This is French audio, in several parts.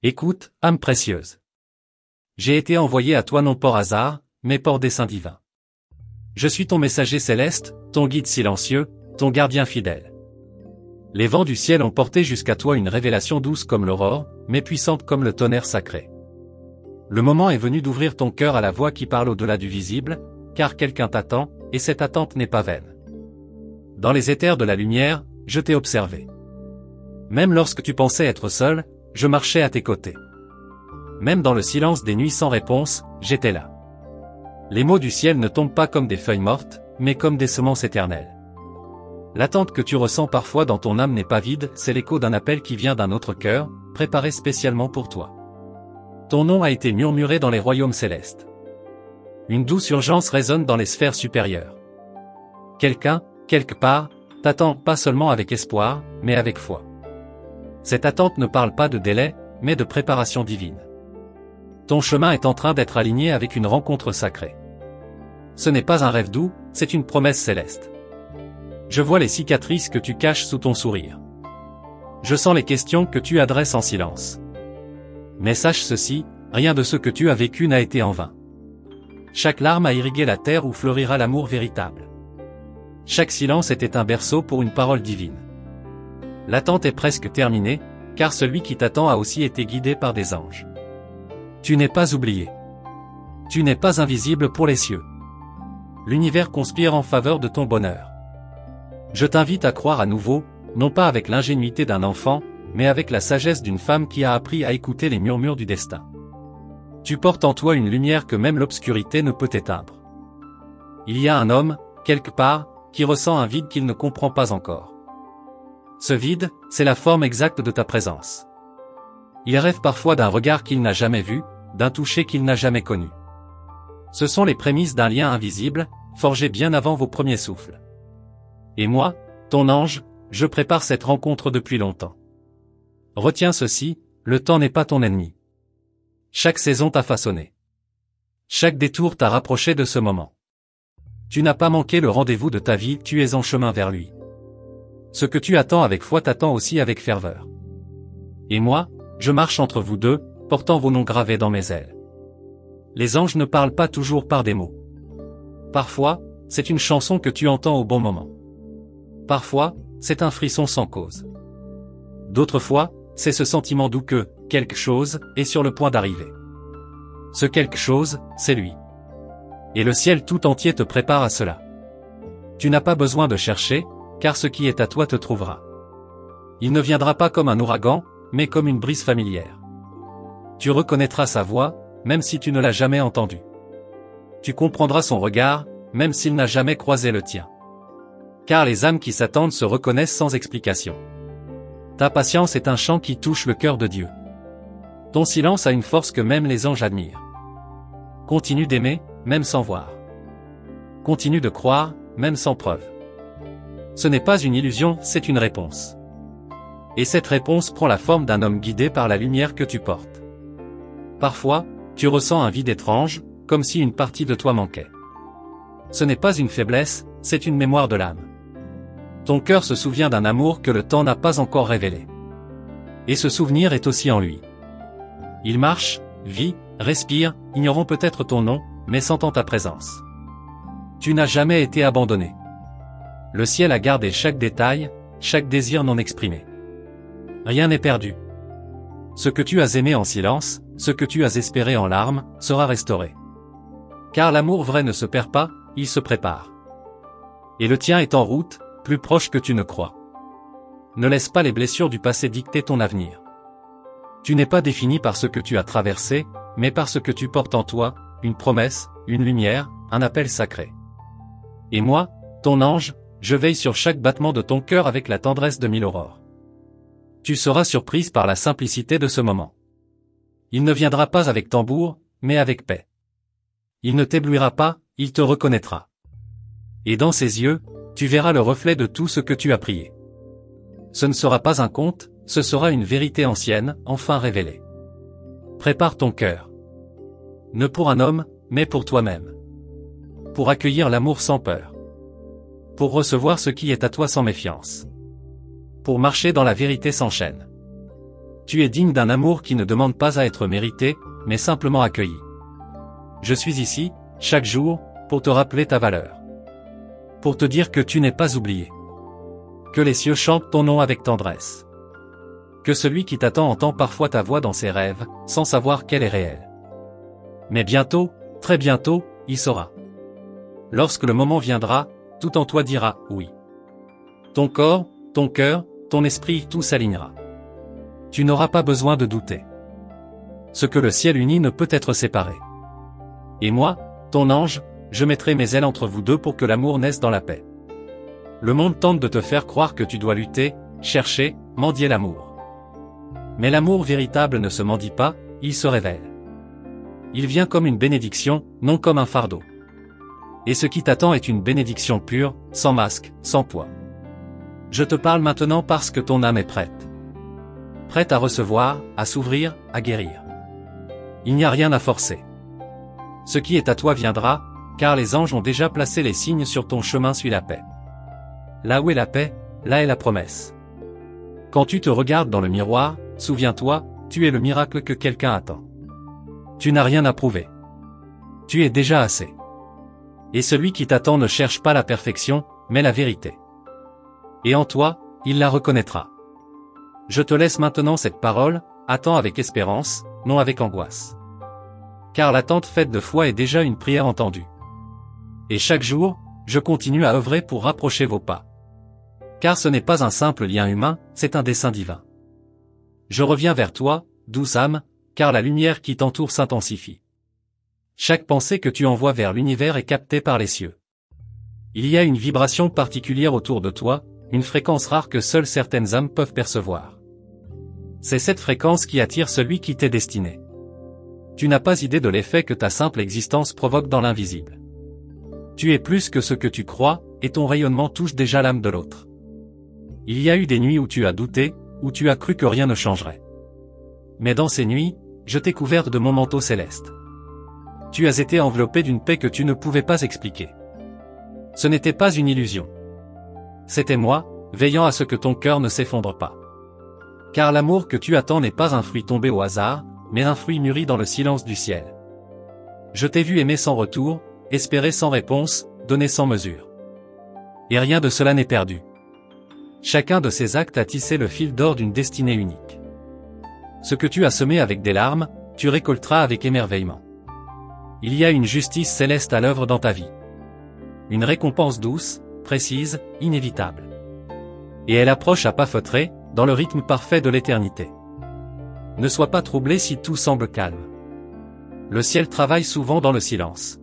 Écoute, âme précieuse. J'ai été envoyé à toi non par hasard, mais par dessein divin. Je suis ton messager céleste, ton guide silencieux, ton gardien fidèle. Les vents du ciel ont porté jusqu'à toi une révélation douce comme l'aurore, mais puissante comme le tonnerre sacré. Le moment est venu d'ouvrir ton cœur à la voix qui parle au-delà du visible, car quelqu'un t'attend, et cette attente n'est pas vaine. Dans les éthers de la lumière, je t'ai observé. Même lorsque tu pensais être seul, je marchais à tes côtés. Même dans le silence des nuits sans réponse, j'étais là. Les mots du ciel ne tombent pas comme des feuilles mortes, mais comme des semences éternelles. L'attente que tu ressens parfois dans ton âme n'est pas vide, c'est l'écho d'un appel qui vient d'un autre cœur, préparé spécialement pour toi. Ton nom a été murmuré dans les royaumes célestes. Une douce urgence résonne dans les sphères supérieures. Quelqu'un, quelque part, t'attend pas seulement avec espoir, mais avec foi. Cette attente ne parle pas de délai, mais de préparation divine. Ton chemin est en train d'être aligné avec une rencontre sacrée. Ce n'est pas un rêve doux, c'est une promesse céleste. Je vois les cicatrices que tu caches sous ton sourire. Je sens les questions que tu adresses en silence. Mais sache ceci, rien de ce que tu as vécu n'a été en vain. Chaque larme a irrigué la terre où fleurira l'amour véritable. Chaque silence était un berceau pour une parole divine. L'attente est presque terminée, car celui qui t'attend a aussi été guidé par des anges. Tu n'es pas oublié. Tu n'es pas invisible pour les cieux. L'univers conspire en faveur de ton bonheur. Je t'invite à croire à nouveau, non pas avec l'ingénuité d'un enfant, mais avec la sagesse d'une femme qui a appris à écouter les murmures du destin. Tu portes en toi une lumière que même l'obscurité ne peut éteindre. Il y a un homme, quelque part, qui ressent un vide qu'il ne comprend pas encore. Ce vide, c'est la forme exacte de ta présence. Il rêve parfois d'un regard qu'il n'a jamais vu, d'un toucher qu'il n'a jamais connu. Ce sont les prémices d'un lien invisible, forgé bien avant vos premiers souffles. Et moi, ton ange, je prépare cette rencontre depuis longtemps. Retiens ceci, le temps n'est pas ton ennemi. Chaque saison t'a façonné. Chaque détour t'a rapproché de ce moment. Tu n'as pas manqué le rendez-vous de ta vie, tu es en chemin vers lui. Ce que tu attends avec foi t'attend aussi avec ferveur. Et moi, je marche entre vous deux, portant vos noms gravés dans mes ailes. Les anges ne parlent pas toujours par des mots. Parfois, c'est une chanson que tu entends au bon moment. Parfois, c'est un frisson sans cause. D'autres fois, c'est ce sentiment doux que, quelque chose, est sur le point d'arriver. Ce quelque chose, c'est lui. Et le ciel tout entier te prépare à cela. Tu n'as pas besoin de chercher, car ce qui est à toi te trouvera. Il ne viendra pas comme un ouragan, mais comme une brise familière. Tu reconnaîtras sa voix, même si tu ne l'as jamais entendue. Tu comprendras son regard, même s'il n'a jamais croisé le tien. Car les âmes qui s'attendent se reconnaissent sans explication. Ta patience est un chant qui touche le cœur de Dieu. Ton silence a une force que même les anges admirent. Continue d'aimer, même sans voir. Continue de croire, même sans preuve. Ce n'est pas une illusion, c'est une réponse. Et cette réponse prend la forme d'un homme guidé par la lumière que tu portes. Parfois, tu ressens un vide étrange, comme si une partie de toi manquait. Ce n'est pas une faiblesse, c'est une mémoire de l'âme. Ton cœur se souvient d'un amour que le temps n'a pas encore révélé. Et ce souvenir est aussi en lui. Il marche, vit, respire, ignorant peut-être ton nom, mais sentant ta présence. Tu n'as jamais été abandonné. Le ciel a gardé chaque détail, chaque désir non exprimé. Rien n'est perdu. Ce que tu as aimé en silence, ce que tu as espéré en larmes, sera restauré. Car l'amour vrai ne se perd pas, il se prépare. Et le tien est en route, plus proche que tu ne crois. Ne laisse pas les blessures du passé dicter ton avenir. Tu n'es pas défini par ce que tu as traversé, mais par ce que tu portes en toi, une promesse, une lumière, un appel sacré. Et moi, ton ange, je veille sur chaque battement de ton cœur avec la tendresse de 1000 aurores. Tu seras surprise par la simplicité de ce moment. Il ne viendra pas avec tambour, mais avec paix. Il ne t'éblouira pas, il te reconnaîtra. Et dans ses yeux, tu verras le reflet de tout ce que tu as prié. Ce ne sera pas un conte, ce sera une vérité ancienne, enfin révélée. Prépare ton cœur. Ne pour un homme, mais pour toi-même. Pour accueillir l'amour sans peur. Pour recevoir ce qui est à toi sans méfiance. Pour marcher dans la vérité sans chaîne. tu es digne d'un amour qui ne demande pas à être mérité, mais simplement accueilli. Je suis ici, chaque jour, pour te rappeler ta valeur. Pour te dire que tu n'es pas oublié. Que les cieux chantent ton nom avec tendresse. Que celui qui t'attend entend parfois ta voix dans ses rêves, sans savoir qu'elle est réelle. Mais bientôt, très bientôt, il saura. Lorsque le moment viendra, tout en toi dira oui. Ton corps, ton cœur, ton esprit, tout s'alignera. Tu n'auras pas besoin de douter. Ce que le ciel unit ne peut être séparé. Et moi, ton ange, je mettrai mes ailes entre vous deux pour que l'amour naisse dans la paix. Le monde tente de te faire croire que tu dois lutter, chercher, mendier l'amour. Mais l'amour véritable ne se mendie pas, il se révèle. Il vient comme une bénédiction, non comme un fardeau. Et ce qui t'attend est une bénédiction pure, sans masque, sans poids. Je te parle maintenant parce que ton âme est prête. Prête à recevoir, à s'ouvrir, à guérir. Il n'y a rien à forcer. Ce qui est à toi viendra, car les anges ont déjà placé les signes sur ton chemin. Suis la paix. Là où est la paix, là est la promesse. Quand tu te regardes dans le miroir, souviens-toi, tu es le miracle que quelqu'un attend. Tu n'as rien à prouver. Tu es déjà assez. Et celui qui t'attend ne cherche pas la perfection, mais la vérité. Et en toi, il la reconnaîtra. Je te laisse maintenant cette parole, attends avec espérance, non avec angoisse. Car l'attente faite de foi est déjà une prière entendue. Et chaque jour, je continue à œuvrer pour rapprocher vos pas. Car ce n'est pas un simple lien humain, c'est un dessein divin. Je reviens vers toi, douce âme, car la lumière qui t'entoure s'intensifie. Chaque pensée que tu envoies vers l'univers est captée par les cieux. Il y a une vibration particulière autour de toi, une fréquence rare que seules certaines âmes peuvent percevoir. C'est cette fréquence qui attire celui qui t'est destiné. Tu n'as pas idée de l'effet que ta simple existence provoque dans l'invisible. Tu es plus que ce que tu crois, et ton rayonnement touche déjà l'âme de l'autre. Il y a eu des nuits où tu as douté, où tu as cru que rien ne changerait. Mais dans ces nuits, je t'ai couverte de mon manteau céleste. Tu as été enveloppé d'une paix que tu ne pouvais pas expliquer. Ce n'était pas une illusion. C'était moi, veillant à ce que ton cœur ne s'effondre pas. Car l'amour que tu attends n'est pas un fruit tombé au hasard, mais un fruit mûri dans le silence du ciel. Je t'ai vu aimer sans retour, espérer sans réponse, donner sans mesure. Et rien de cela n'est perdu. Chacun de ces actes a tissé le fil d'or d'une destinée unique. Ce que tu as semé avec des larmes, tu récolteras avec émerveillement. Il y a une justice céleste à l'œuvre dans ta vie. Une récompense douce, précise, inévitable. Et elle approche à pas feutrés, dans le rythme parfait de l'éternité. Ne sois pas troublé si tout semble calme. Le ciel travaille souvent dans le silence.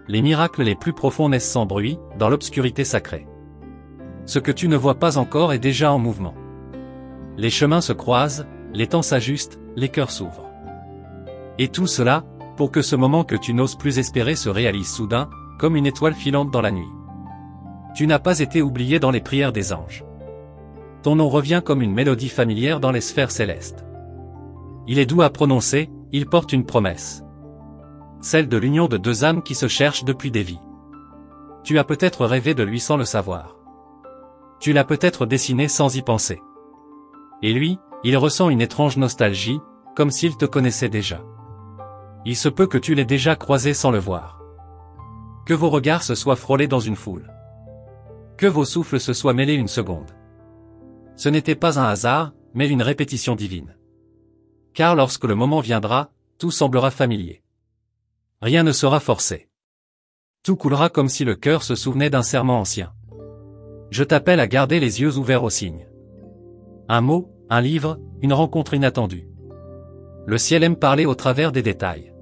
Les miracles les plus profonds naissent sans bruit, dans l'obscurité sacrée. Ce que tu ne vois pas encore est déjà en mouvement. Les chemins se croisent, les temps s'ajustent, les cœurs s'ouvrent. Et tout cela, pour que ce moment que tu n'oses plus espérer se réalise soudain, comme une étoile filante dans la nuit. Tu n'as pas été oublié dans les prières des anges. Ton nom revient comme une mélodie familière dans les sphères célestes. Il est doux à prononcer, il porte une promesse. Celle de l'union de deux âmes qui se cherchent depuis des vies. Tu as peut-être rêvé de lui sans le savoir. Tu l'as peut-être dessiné sans y penser. Et lui, il ressent une étrange nostalgie, comme s'il te connaissait déjà. Il se peut que tu l'aies déjà croisé sans le voir. Que vos regards se soient frôlés dans une foule. Que vos souffles se soient mêlés une seconde. Ce n'était pas un hasard, mais une répétition divine. Car lorsque le moment viendra, tout semblera familier. Rien ne sera forcé. Tout coulera comme si le cœur se souvenait d'un serment ancien. Je t'appelle à garder les yeux ouverts aux signes. Un mot, un livre, une rencontre inattendue. Le ciel aime parler au travers des détails.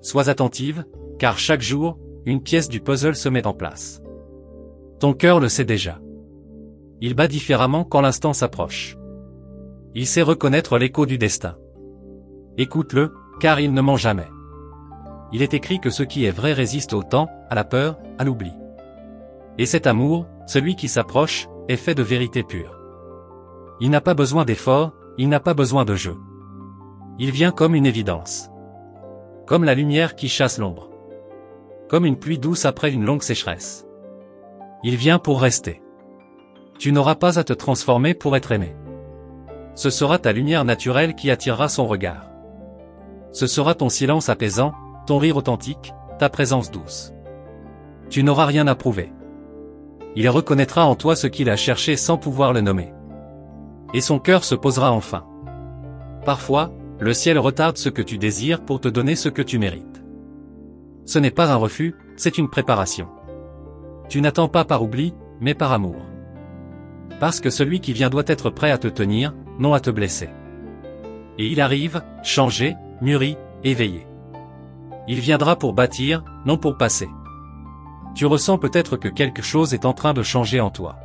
Sois attentive, car chaque jour, une pièce du puzzle se met en place. Ton cœur le sait déjà. Il bat différemment quand l'instant s'approche. Il sait reconnaître l'écho du destin. Écoute-le, car il ne ment jamais. Il est écrit que ce qui est vrai résiste au temps, à la peur, à l'oubli. Et cet amour, celui qui s'approche, est fait de vérité pure. Il n'a pas besoin d'efforts, il n'a pas besoin de jeu. Il vient comme une évidence. Comme la lumière qui chasse l'ombre. Comme une pluie douce après une longue sécheresse. Il vient pour rester. Tu n'auras pas à te transformer pour être aimé. ce sera ta lumière naturelle qui attirera son regard. Ce sera ton silence apaisant, ton rire authentique, ta présence douce. Tu n'auras rien à prouver. Il reconnaîtra en toi ce qu'il a cherché sans pouvoir le nommer. Et son cœur se posera enfin. Parfois, le ciel retarde ce que tu désires pour te donner ce que tu mérites. Ce n'est pas un refus, c'est une préparation. Tu n'attends pas par oubli, mais par amour. Parce que celui qui vient doit être prêt à te tenir, non à te blesser. Et il arrive, changé, mûri, éveillé. Il viendra pour bâtir, non pour passer. Tu ressens peut-être que quelque chose est en train de changer en toi.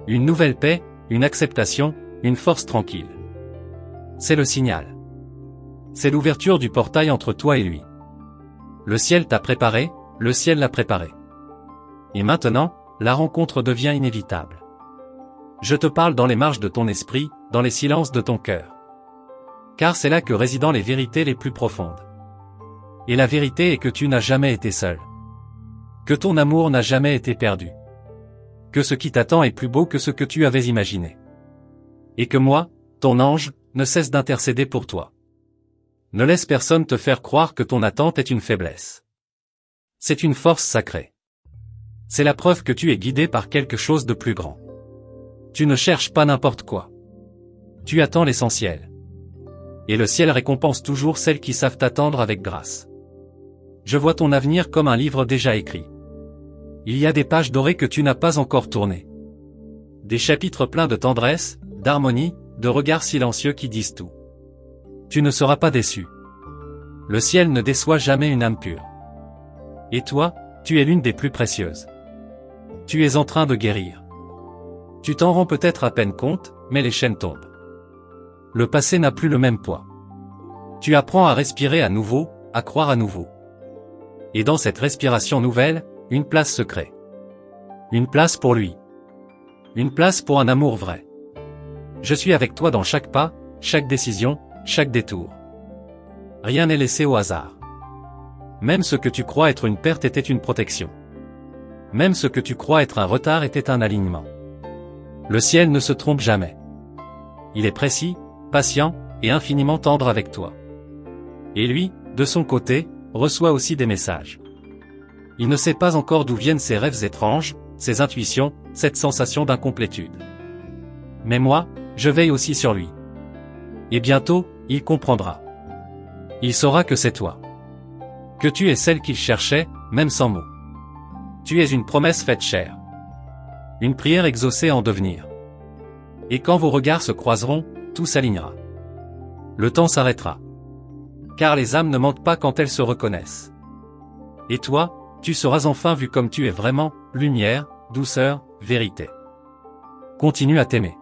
Une nouvelle paix, une acceptation, une force tranquille. C'est le signal. C'est l'ouverture du portail entre toi et lui. Le ciel t'a préparé, le ciel l'a préparé. Et maintenant, la rencontre devient inévitable. Je te parle dans les marges de ton esprit, dans les silences de ton cœur. Car c'est là que résident les vérités les plus profondes. Et la vérité est que tu n'as jamais été seul. Que ton amour n'a jamais été perdu. Que ce qui t'attend est plus beau que ce que tu avais imaginé. Et que moi, ton ange, ne cesse d'intercéder pour toi. Ne laisse personne te faire croire que ton attente est une faiblesse. C'est une force sacrée. C'est la preuve que tu es guidé par quelque chose de plus grand. Tu ne cherches pas n'importe quoi. Tu attends l'essentiel. Et le ciel récompense toujours celles qui savent t'attendre avec grâce. Je vois ton avenir comme un livre déjà écrit. Il y a des pages dorées que tu n'as pas encore tournées. Des chapitres pleins de tendresse, d'harmonie, de regards silencieux qui disent tout. Tu ne seras pas déçu. Le ciel ne déçoit jamais une âme pure. Et toi, tu es l'une des plus précieuses. Tu es en train de guérir. Tu t'en rends peut-être à peine compte, mais les chaînes tombent. Le passé n'a plus le même poids. Tu apprends à respirer à nouveau, à croire à nouveau. Et dans cette respiration nouvelle, une place se crée. Une place pour lui. Une place pour un amour vrai. Je suis avec toi dans chaque pas, chaque décision, chaque détour. Rien n'est laissé au hasard. Même ce que tu crois être une perte était une protection. Même ce que tu crois être un retard était un alignement. Le ciel ne se trompe jamais. Il est précis, patient, et infiniment tendre avec toi. Et lui, de son côté, reçoit aussi des messages. Il ne sait pas encore d'où viennent ces rêves étranges, ces intuitions, cette sensation d'incomplétude. Mais moi, je veille aussi sur lui. Et bientôt, il comprendra. Il saura que c'est toi. Que tu es celle qu'il cherchait, même sans mots. Tu es une promesse faite chère. Une prière exaucée en devenir. Et quand vos regards se croiseront, tout s'alignera. Le temps s'arrêtera. Car les âmes ne mentent pas quand elles se reconnaissent. Et toi, tu seras enfin vu comme tu es vraiment, lumière, douceur, vérité. Continue à t'aimer.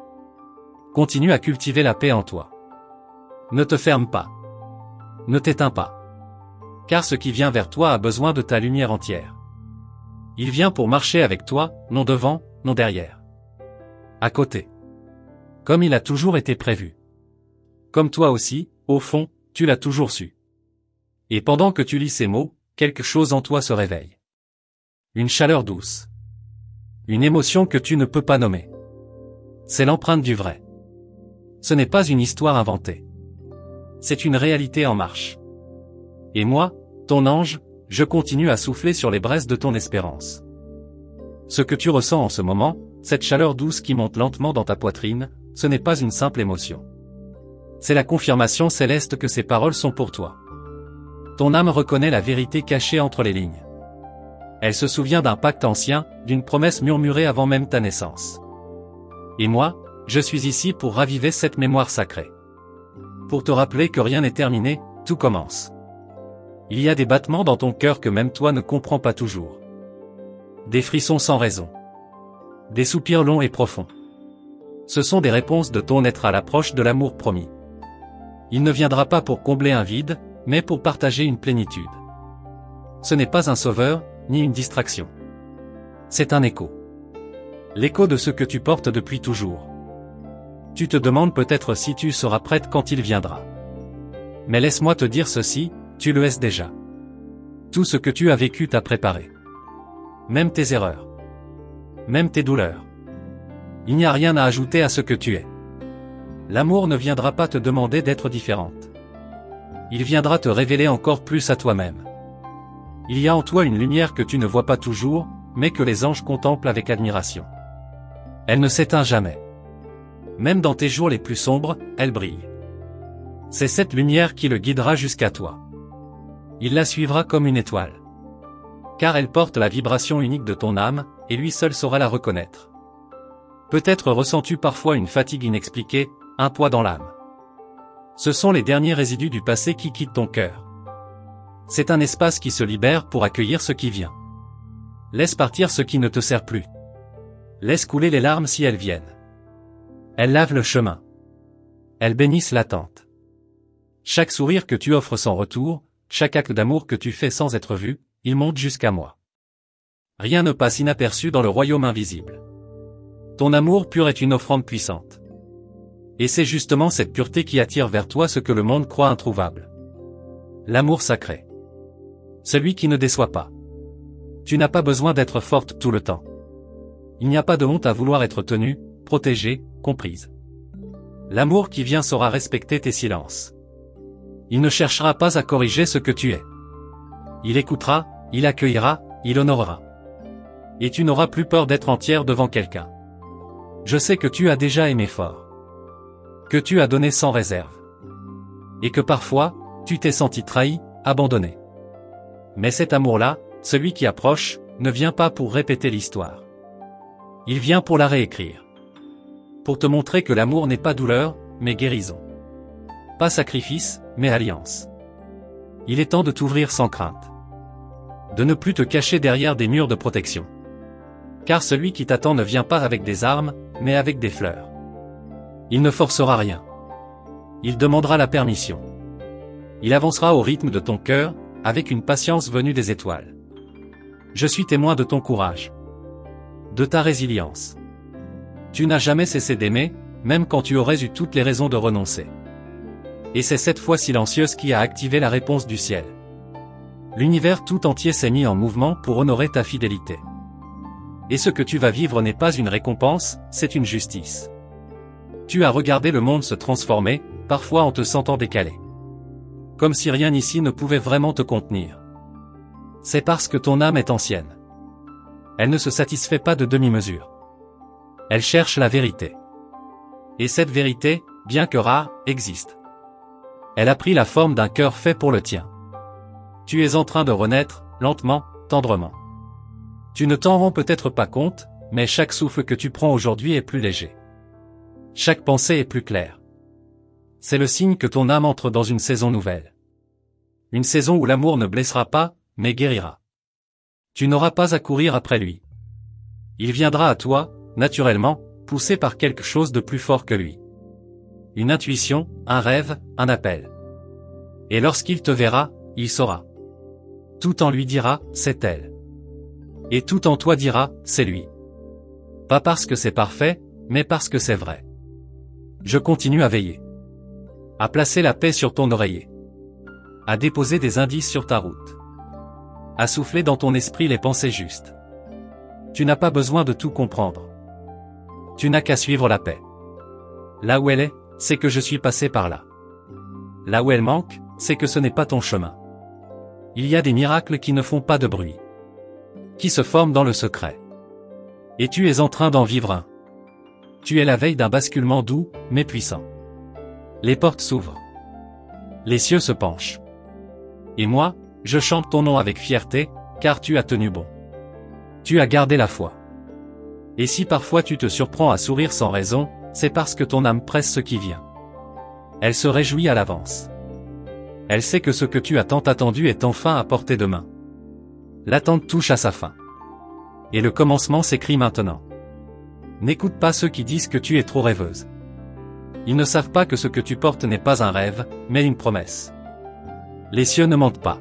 Continue à cultiver la paix en toi. Ne te ferme pas. Ne t'éteins pas. Car ce qui vient vers toi a besoin de ta lumière entière. Il vient pour marcher avec toi, non devant, non derrière. À côté. Comme il a toujours été prévu. Comme toi aussi, au fond, tu l'as toujours su. Et pendant que tu lis ces mots, quelque chose en toi se réveille. Une chaleur douce. Une émotion que tu ne peux pas nommer. C'est l'empreinte du vrai. Ce n'est pas une histoire inventée. C'est une réalité en marche. Et moi, ton ange, je continue à souffler sur les braises de ton espérance. Ce que tu ressens en ce moment, cette chaleur douce qui monte lentement dans ta poitrine, ce n'est pas une simple émotion. C'est la confirmation céleste que ces paroles sont pour toi. Ton âme reconnaît la vérité cachée entre les lignes. Elle se souvient d'un pacte ancien, d'une promesse murmurée avant même ta naissance. Et moi, je suis ici pour raviver cette mémoire sacrée. Pour te rappeler que rien n'est terminé, tout commence. Il y a des battements dans ton cœur que même toi ne comprends pas toujours. Des frissons sans raison. Des soupirs longs et profonds. Ce sont des réponses de ton être à l'approche de l'amour promis. Il ne viendra pas pour combler un vide, mais pour partager une plénitude. Ce n'est pas un sauveur, ni une distraction. C'est un écho. L'écho de ce que tu portes depuis toujours. Tu te demandes peut-être si tu seras prête quand il viendra. Mais laisse-moi te dire ceci, tu le es déjà. Tout ce que tu as vécu t'a préparé. Même tes erreurs. Même tes douleurs. Il n'y a rien à ajouter à ce que tu es. L'amour ne viendra pas te demander d'être différente. Il viendra te révéler encore plus à toi-même. Il y a en toi une lumière que tu ne vois pas toujours, mais que les anges contemplent avec admiration. Elle ne s'éteint jamais. Même dans tes jours les plus sombres, elle brille. C'est cette lumière qui le guidera jusqu'à toi. Il la suivra comme une étoile. Car elle porte la vibration unique de ton âme, et lui seul saura la reconnaître. Peut-être ressens-tu parfois une fatigue inexpliquée, un poids dans l'âme. Ce sont les derniers résidus du passé qui quittent ton cœur. C'est un espace qui se libère pour accueillir ce qui vient. Laisse partir ce qui ne te sert plus. Laisse couler les larmes si elles viennent. Elles lavent le chemin. Elles bénissent l'attente. Chaque sourire que tu offres sans retour, chaque acte d'amour que tu fais sans être vu, il monte jusqu'à moi. Rien ne passe inaperçu dans le royaume invisible. Ton amour pur est une offrande puissante. Et c'est justement cette pureté qui attire vers toi ce que le monde croit introuvable. L'amour sacré. Celui qui ne déçoit pas. Tu n'as pas besoin d'être forte tout le temps. Il n'y a pas de honte à vouloir être tenue, protégée, comprise. L'amour qui vient saura respecter tes silences. Il ne cherchera pas à corriger ce que tu es. Il écoutera, il accueillera, il honorera. Et tu n'auras plus peur d'être entière devant quelqu'un. Je sais que tu as déjà aimé fort. Que tu as donné sans réserve. Et que parfois, tu t'es senti trahi, abandonné. Mais cet amour-là, celui qui approche, ne vient pas pour répéter l'histoire. Il vient pour la réécrire. Pour te montrer que l'amour n'est pas douleur, mais guérison. Pas sacrifice, mais alliance. Il est temps de t'ouvrir sans crainte. De ne plus te cacher derrière des murs de protection. Car celui qui t'attend ne vient pas avec des armes, mais avec des fleurs. Il ne forcera rien. Il demandera la permission. Il avancera au rythme de ton cœur, avec une patience venue des étoiles. Je suis témoin de ton courage. De ta résilience. Tu n'as jamais cessé d'aimer, même quand tu aurais eu toutes les raisons de renoncer. Et c'est cette foi silencieuse qui a activé la réponse du ciel. L'univers tout entier s'est mis en mouvement pour honorer ta fidélité. Et ce que tu vas vivre n'est pas une récompense, c'est une justice. Tu as regardé le monde se transformer, parfois en te sentant décalé. Comme si rien ici ne pouvait vraiment te contenir. C'est parce que ton âme est ancienne. Elle ne se satisfait pas de demi-mesure. Elle cherche la vérité. Et cette vérité, bien que rare, existe. Elle a pris la forme d'un cœur fait pour le tien. Tu es en train de renaître, lentement, tendrement. Tu ne t'en rends peut-être pas compte, mais chaque souffle que tu prends aujourd'hui est plus léger. Chaque pensée est plus claire. C'est le signe que ton âme entre dans une saison nouvelle. Une saison où l'amour ne blessera pas, mais guérira. Tu n'auras pas à courir après lui. Il viendra à toi, naturellement, poussé par quelque chose de plus fort que lui. Une intuition, un rêve, un appel. Et lorsqu'il te verra, il saura. Tout en lui dira, c'est elle. Et tout en toi dira, c'est lui. Pas parce que c'est parfait, mais parce que c'est vrai. Je continue à veiller. À placer la paix sur ton oreiller. À déposer des indices sur ta route. À souffler dans ton esprit les pensées justes. Tu n'as pas besoin de tout comprendre. Tu n'as qu'à suivre la paix. Là où elle est, c'est que je suis passé par là. Là où elle manque, c'est que ce n'est pas ton chemin. Il y a des miracles qui ne font pas de bruit. Qui se forment dans le secret. Et tu es en train d'en vivre un. Tu es la veille d'un basculement doux, mais puissant. Les portes s'ouvrent. Les cieux se penchent. Et moi, je chante ton nom avec fierté, car tu as tenu bon. Tu as gardé la foi. Et si parfois tu te surprends à sourire sans raison, c'est parce que ton âme presse ce qui vient. Elle se réjouit à l'avance. Elle sait que ce que tu as tant attendu est enfin à portée de main. L'attente touche à sa fin. Et le commencement s'écrit maintenant. N'écoute pas ceux qui disent que tu es trop rêveuse. Ils ne savent pas que ce que tu portes n'est pas un rêve, mais une promesse. Les cieux ne mentent pas.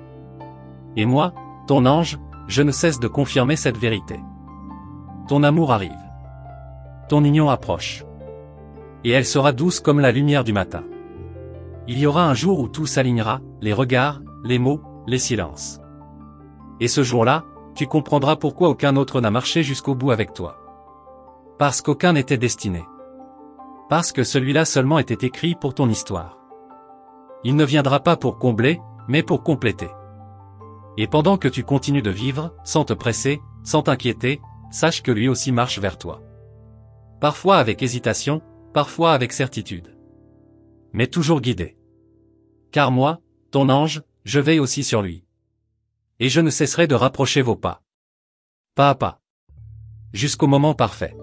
Et moi, ton ange, je ne cesse de confirmer cette vérité. Ton amour arrive. Ton union approche. Et elle sera douce comme la lumière du matin. Il y aura un jour où tout s'alignera, les regards, les mots, les silences. Et ce jour-là, tu comprendras pourquoi aucun autre n'a marché jusqu'au bout avec toi. Parce qu'aucun n'était destiné. Parce que celui-là seulement était écrit pour ton histoire. Il ne viendra pas pour combler, mais pour compléter. Et pendant que tu continues de vivre, sans te presser, sans t'inquiéter, sache que lui aussi marche vers toi. Parfois avec hésitation, parfois avec certitude. Mais toujours guidé. Car moi, ton ange, je veille aussi sur lui. Et je ne cesserai de rapprocher vos pas. Pas à pas. Jusqu'au moment parfait.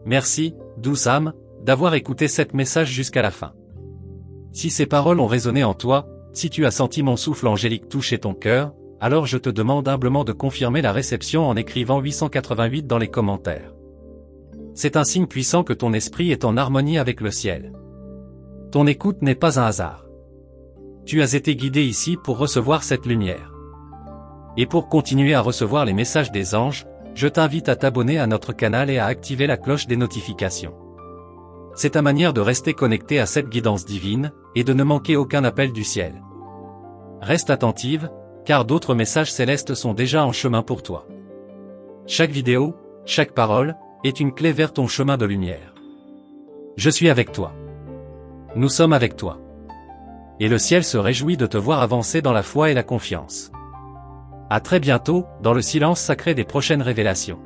Merci, douce âme, d'avoir écouté cet message jusqu'à la fin. Si ces paroles ont résonné en toi, si tu as senti mon souffle angélique toucher ton cœur, alors je te demande humblement de confirmer la réception en écrivant 888 dans les commentaires. C'est un signe puissant que ton esprit est en harmonie avec le ciel. Ton écoute n'est pas un hasard. Tu as été guidé ici pour recevoir cette lumière. Et pour continuer à recevoir les messages des anges, je t'invite à t'abonner à notre canal et à activer la cloche des notifications. C'est ta manière de rester connecté à cette guidance divine, et de ne manquer aucun appel du ciel. Reste attentive, car d'autres messages célestes sont déjà en chemin pour toi. Chaque vidéo, chaque parole, est une clé vers ton chemin de lumière. Je suis avec toi. Nous sommes avec toi. Et le ciel se réjouit de te voir avancer dans la foi et la confiance. À très bientôt, dans le silence sacré des prochaines révélations.